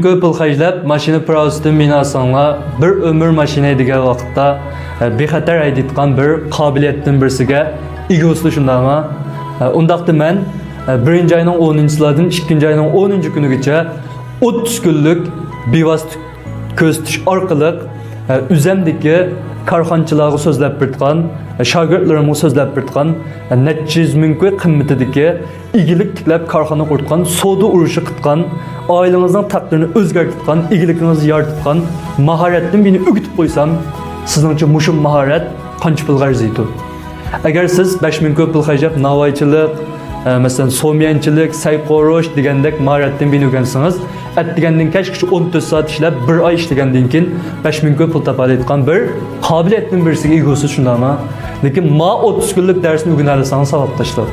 Ko'p pul xarjlab mashina pravosini minasanglar bir umr mashina degan vaqtda bexatar haydaydigan bir qobiliyatdan birisiga ega bo'lsa shundami? Undaqda men 1-oyning 10-dan 2-oyning 10-kunigacha 30 kunlik bevosita ko'z tutish orqali o'zimdagi korxonchilarga so'zlab bergan, shogirdlarimga so'zlab bergan, necha yuz ming qimmatidagi igilik tiklab korxona qurgan, savdo urushi qilgan, oilangizning taqdirini o'zgartirgan, igiliklarni yoritgan mahoratni meni o'rgatib qo'ysam, sizningcha mushum mahorat qancha pulga arziydi? Agar siz 5000 pul xarjlab navoiychilik, masalan so'myanchilik, sayqorosh degandek mahoratni meni o'rgansangiz, atdigandan kechgacha 14 soat ishlab 1 oy ishlagandan keyin 5000 pul topadigan bir qobiliyatning birisiga ega bo'lsa shundami? Lekin 30 kunlik darsni o'rganarsangiz savob tashlar.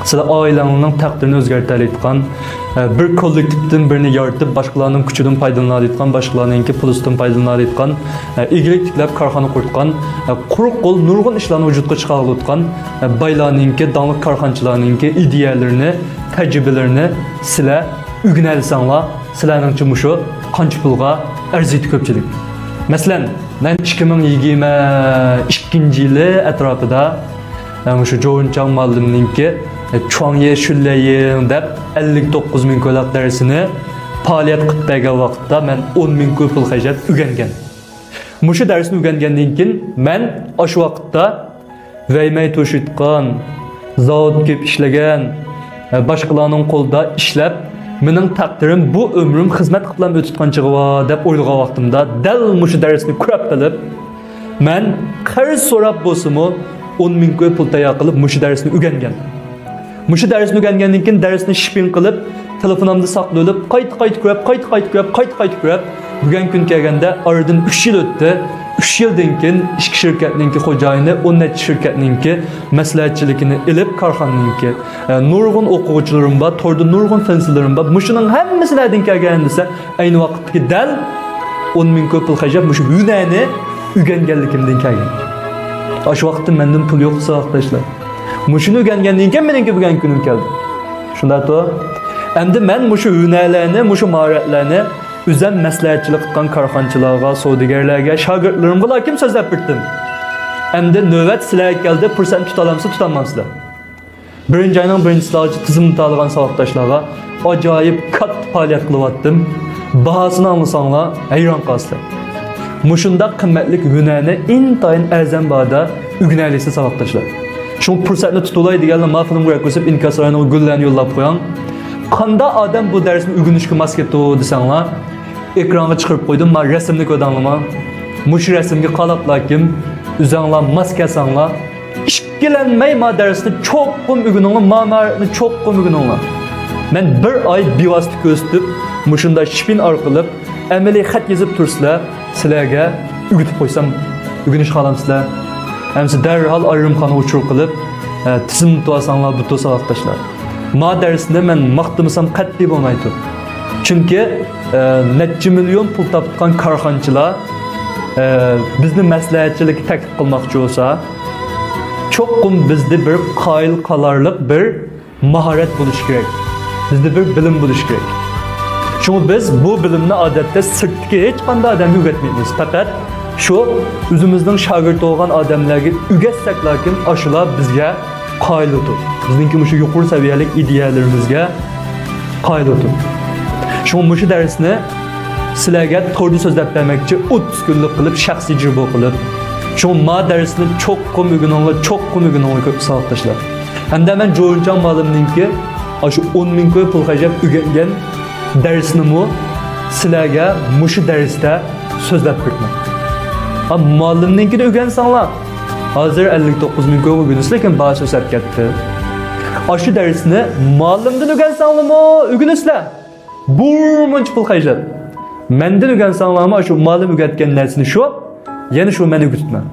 Sizlar oilangizning taqdirini o'zgartiradigan, bir kollektivdan birini yoritib, boshqalarning kuchidan foydalanadigan, boshqalarningki pulidan foydalanadigan, igilik tiklab korxona qurgan, quruq qo'l nurg'un ishlarni vujudga chiqarayotgan baylarningki, danglik korxonchilarningki ideyalarini, tajribalarini sizlar o'rganalsanglar, sizlarningcha mushu qancha pulga arziydi ko'pchilik. Masalan, men 2022-yili atrofida shu Jo'nchang muallimningki Chuangye Shullaying deb 59 ming ko'laq darsini faoliyat qilib bergan vaqtda men 10 ming pul xarjlab o'rgangan. Mushu darsni o'rgangandan keyin men o'sha vaqtda vaymay to'shitgan, zavod kelib ishlagan, boshqalarning qo'lida ishlab, mening taqdirim bu umrim xizmat qilib o'tgan chig'va deb o'ylagan vaqtimda dal mushu darsni ko'rib qilib, men qarz so'rab bo'lsa-mu 10 ming pul tayyor qilib mushu darsni o'rgangan. Mushu darsni o'rgangandan keyin darsni shipping qilib, telefonimda saqlab, qayta ko'rib, bugun kun kelganda oradan 3 yil o'tdi. 3 yildan keyin ishki shirkatningki xo'jayini 10 necha shirkatningki maslahatchiligini ilib korxonaningki nurg'un o'quvchilarim bor, torda nurg'un fansilarim bor. Mushuning hammasilardan kelgan desa, ayni vaqtdagi dal 10 ming pul xarjlab mushu yunani o'rganganligimdan kelgan. O'sha vaqtda mendan pul yo'q savoqdashlar. Mushuni o'rgangandan keyin meningki bugun kunim keldi. Shunda-to endi men mushu yunallarni, mushu mahoratlarni o'zim maslahatchilik qilgan korxonchilarga, savdogarlarga, shogirdlarimga kim so'zlab berdim. Endi navbat sizlarga keldi, fursat tuta olamsizlar, tutamamsizlar. 1-oyning 1-oyida tizimni tanlagan savoqdashlarga ajoyib katta faoliyat qilyaptim. Bahosini olsanglar hayron qolasizlar. Mushundaq qimmatlik yunani intayin azam bada o'rganaysiz savoqdashlar. Shu fursatni tutulay deganlar ma'qulga ko'rsatib inkaslarni gullarni yo'llab qo'ying. Qanda odam bu darsni o'rganishga mos ketdi desanglar, ekranga chiqarib qo'ydim, men rasmni ko'rdinglarmi? Mush rasmga qalablar kim? O'zinglar mos kelsanglar, ishkilanmay ma darsni cho'qqum o'rganinglar, ma'nolarni cho'qqum o'rganinglar. Men 1 oy bevosita ko'z tutib, mushunda shipin orqali amaliy xat yozib tursizlar, sizlarga o'rgatib qo'ysam, o'rganish xohlamsizlar. Hamsi darhol ayrimxona o'chirib qilib, tizim tutasanglar bu savoqdashlar. Ma darsida men maqtamasam qat'iy bo'lmaydi. Chunki necha million pul topgan korxonchilar bizni maslahatchilik taklif qilmoqchi bo'lsa, cho'qqum bizda bir qoyil qolarlik bir mahorat bo'lishi kerak. Bizda bir bilim bo'lishi kerak. Çünkü biz bu bilimni odatda sirtga hech qanday odamga o'rgatmaymiz. Faqat shu o'zimizning shogird bo'lgan odamlarga o'rgatsak-lekin ashular bizga qoyil o'tib. Bizningki mushu yuqori saviyalik ideyalarimizga qoyil o'tib. Shu darsni sizlarga to'g'ri so'zlab bermoqchi 30 kunlik qilib shaxsiy tajriba qilib, shu darsni cho'qqum o'rganinglar ko'p savoqdashlar. Hamda men Jo'nchang muallimningki shu 10 ming pul xarjlab o'rgangan darsnimi sizlarga mushu darsda so'zlab berdim. Muallimninkini o'rgansanglar, hozir 59 ming o'rganasiz, lekin bahosi o'sib ketdi. Shu darsni muallimdan o'rgansanglarmi, o'rganasizlar. Buncha pul xarjlab. Mendan o'rgansanglarmi, shu muallim o'rgatgan narsani shu, yana shu meni o'rgatman.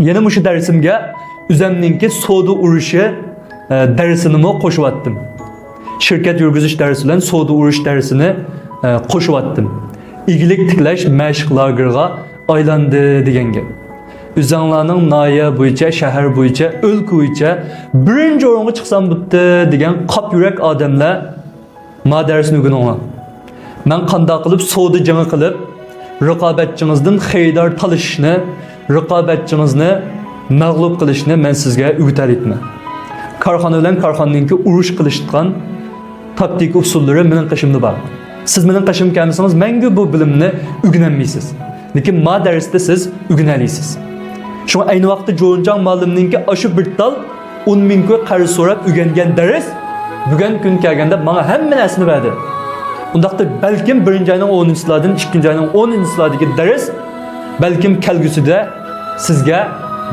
Yana mushu darsimga o'zimningki savdo urushi darsinimi qo'shyaptim. Shirkat yurgizish darsi bilan savdo urush darsini qo'shyaptim. Igilik tiklash mashqlarga aylandi degan gap. O'zinglarning noya bo'yicha, shahar bo'yicha, o'lka bo'yicha birinchi o'ringa chiqsam bo'pti degan qop yurak odamlar ma darsni o'rganinglar. Men qanday qilib savdo jangi qilib, raqobatchingizdan xaridor talishishni, raqobatchingizni mag'lub qilishni men sizga o'rgatayman. Korxona bilan korxonaningki urush qilishgan taktik usullari mening qishimda bor. Siz mening qishim kelmasangiz, menga bu bilimni o'rganolmaysiz. Lekin ma darsda siz o'rganalisiz. Shunga ayni vaqtda Jo'nchang muallimningki ashu bir tal 10 ming qarz so'rab o'rgangan dars bugun kun kelganda menga hamma narsani berdi. Undaqda balkim 1-oyning 10-silardan 2-oyning 10-silardagi dars balkim kelgusida sizga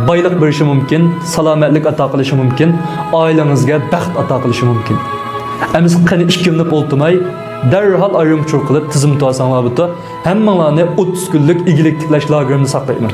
boylik berishi mumkin, salomatlik ato qilishi mumkin, oilangizga baxt ato qilishi mumkin. Amiz qani 2 kunlik o'ltirmay, darhol ayrim qilib tizim to'sanglar buta, hammanglarni 30 kunlik igilik tiklash lagerini saqlayman.